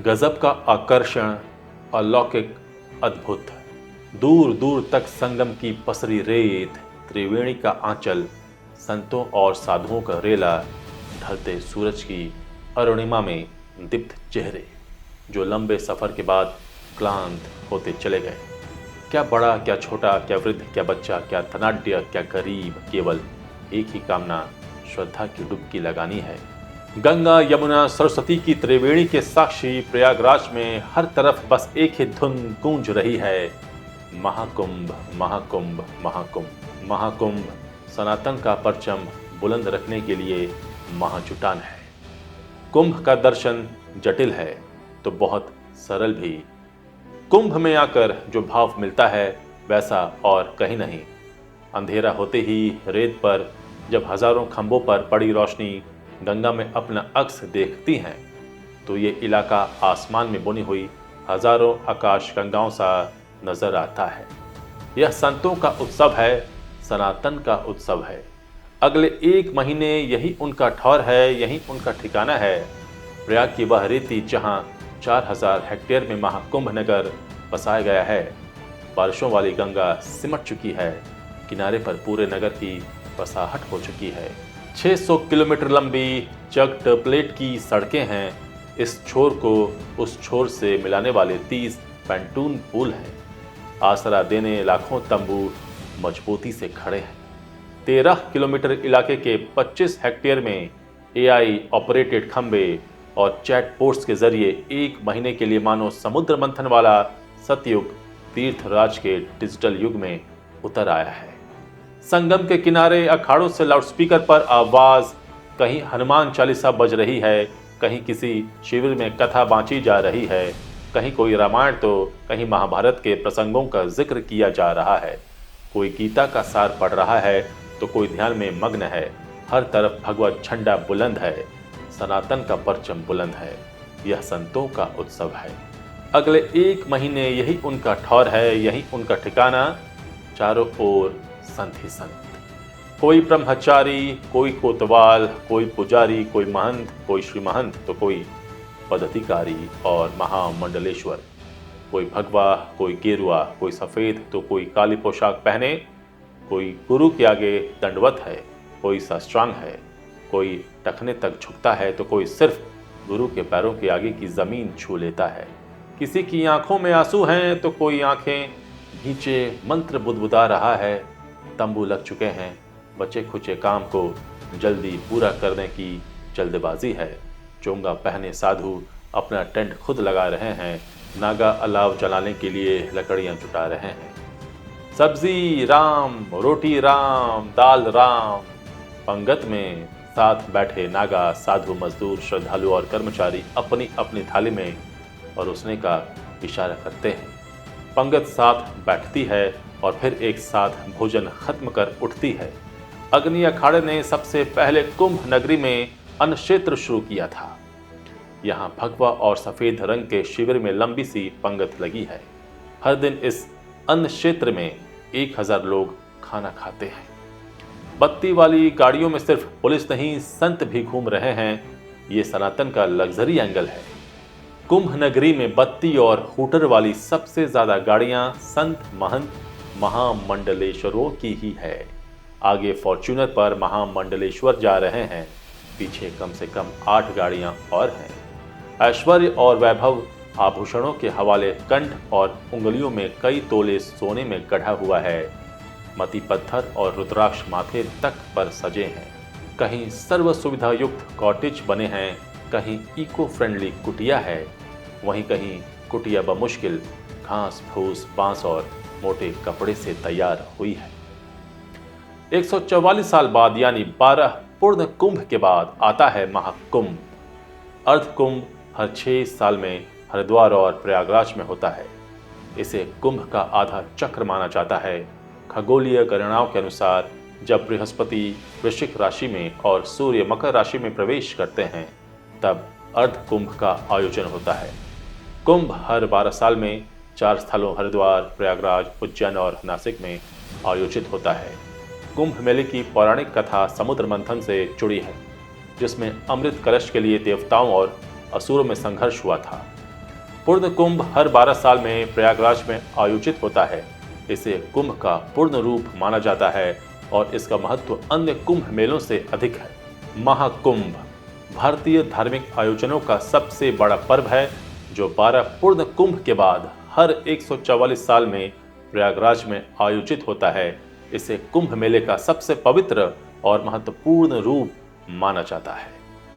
गजब का आकर्षण, अलौकिक, अद्भुत। दूर दूर तक संगम की पसरी रेत, त्रिवेणी का आंचल, संतों और साधुओं का रेला, ढलते सूरज की अरुणिमा में दीप्त चेहरे जो लंबे सफर के बाद क्लांत होते चले गए। क्या बड़ा, क्या छोटा, क्या वृद्ध, क्या बच्चा, क्या धनाढ्य, क्या गरीब, केवल एक ही कामना, श्रद्धा की डुबकी लगानी है। गंगा, यमुना, सरस्वती की त्रिवेणी के साक्षी प्रयागराज में हर तरफ बस एक ही धुन गूंज रही है, महाकुंभ, महाकुंभ, महाकुंभ। महाकुंभ सनातन का परचम बुलंद रखने के लिए महाजुटान है। कुंभ का दर्शन जटिल है तो बहुत सरल भी। कुंभ में आकर जो भाव मिलता है वैसा और कहीं नहीं। अंधेरा होते ही रेत पर जब हजारों खंभों पर पड़ी रोशनी गंगा में अपना अक्स देखती हैं तो ये इलाका आसमान में बुनी हुई हजारों आकाश गंगाओं सा नजर आता है। यह संतों का उत्सव है, सनातन का उत्सव है। अगले 1 महीने यही उनका ठौर है, यही उनका ठिकाना है। प्रयाग की वह रेती जहां 4000 हेक्टेयर में महाकुंभ नगर बसाया गया है। बारिशों वाली गंगा सिमट चुकी है, किनारे पर पूरे नगर की बसाहट हो चुकी है। 600 किलोमीटर लंबी जगट प्लेट की सड़कें हैं। इस छोर को उस छोर से मिलाने वाले 30 पैंटून पुल हैं। आसरा देने लाखों तंबू मजबूती से खड़े हैं। 13 किलोमीटर इलाके के 25 हेक्टेयर में AI ऑपरेटेड खंबे और चैट पोस्ट्स के जरिए 1 महीने के लिए मानो समुद्र मंथन वाला सतयुग तीर्थराज के डिजिटल युग में उतर आया है। संगम के किनारे अखाड़ों से लाउडस्पीकर पर आवाज, कहीं हनुमान चालीसा बज रही है, कहीं किसी शिविर में कथा बांची जा रही है, कहीं कोई रामायण तो कहीं महाभारत के प्रसंगों का जिक्र किया जा रहा है। कोई गीता का सार पढ़ रहा है तो कोई ध्यान में मग्न है। हर तरफ भगवत झंडा बुलंद है, सनातन का परचम बुलंद है। यह संतों का उत्सव है। अगले 1 महीने यही उनका ठौर है, यही उनका ठिकाना। चारों ओर संत ही संत। कोई ब्रह्मचारी, कोई कोतवाल, कोई पुजारी, कोई महंत, कोई श्री महंत तो कोई पदाधिकारी और महामंडलेश्वर। कोई भगवा, कोई गेरुआ, कोई सफेद तो कोई काली पोशाक पहने। कोई गुरु के आगे दंडवत है, कोई साष्टांग है, कोई टखने तक झुकता है तो कोई सिर्फ गुरु के पैरों के आगे की जमीन छू लेता है। किसी की आंखों में आंसू हैं तो कोई आंखें भींचे मंत्र बुदबुदा रहा है। तंबू लग चुके हैं, बचे खुचे काम को जल्दी पूरा करने की जल्दबाजी है। चोंगा पहने साधु अपना टेंट खुद लगा रहे हैं। नागा अलाव जलाने के लिए लकड़ियां जुटा रहे हैं। सब्जी राम, रोटी राम, दाल राम। पंगत में साथ बैठे नागा, साधु, मजदूर, श्रद्धालु और कर्मचारी अपनी अपनी थाली में परोसने का इशारा करते हैं। पंगत साथ बैठती है और फिर एक साथ भोजन खत्म कर उठती है। अग्नि अखाड़े ने सबसे पहले कुंभ नगरी में अन्न क्षेत्र शुरू किया था। यहाँ भगवा और सफेद रंग के शिविर में लंबी सी पंगत लगी है। हर दिन इस अन्न क्षेत्र में 1000 लोग खाना खाते हैं। बत्ती वाली गाड़ियों में सिर्फ पुलिस नहीं, संत भी घूम रहे हैं। ये सनातन का लग्जरी एंगल है। कुंभ नगरी में बत्ती और हूटर वाली सबसे ज्यादा गाड़ियां संत, महंत, महामंडलेश्वरों की ही है। आगे फॉर्च्यूनर पर महामंडलेश्वर जा रहे हैं, पीछे कम से कम 8 गाड़ियां और हैं। ऐश्वर्य और वैभव आभूषणों के हवाले कंठ और उंगलियों में कई तोले सोने में गढ़ा हुआ है। मती पत्थर और रुद्राक्ष माथे तक पर सजे हैं। कहीं सर्व सुविधा युक्त कॉटेज बने हैं, कहीं इको फ्रेंडली कुटिया है, वहीं कहीं कुटिया बमुश्किल घास फूस, बांस और मोटे कपड़े से तैयार हुई है। 144 साल बाद यानी 12 पूर्ण कुंभ के बाद आता है महाकुंभ। अर्ध कुंभ हर 6 साल में हरिद्वार और प्रयागराज में होता है। इसे कुंभ का आधा चक्र माना जाता है। खगोलीय गणनाओं के अनुसार जब बृहस्पति वृश्चिक राशि में और सूर्य मकर राशि में प्रवेश करते हैं तब अर्ध कुंभ का आयोजन होता है। कुंभ हर 12 साल में 4 स्थलों हरिद्वार, प्रयागराज, उज्जैन और नासिक में आयोजित होता है। कुंभ मेले की पौराणिक कथा समुद्र मंथन से जुड़ी है, जिसमें अमृत कलश के लिए देवताओं और असुरों में संघर्ष हुआ था। पूर्ण कुंभ हर 12 साल में प्रयागराज में आयोजित होता है। इसे कुंभ का पूर्ण रूप माना जाता है और इसका महत्व अन्य कुंभ मेलों से अधिक है। महाकुंभ भारतीय धार्मिक आयोजनों का सबसे बड़ा पर्व है जो 12 पूर्ण कुंभ के बाद हर 144 साल में प्रयागराज में आयोजित होता है। इसे कुंभ मेले का सबसे पवित्र और महत्वपूर्ण रूप माना जाता है।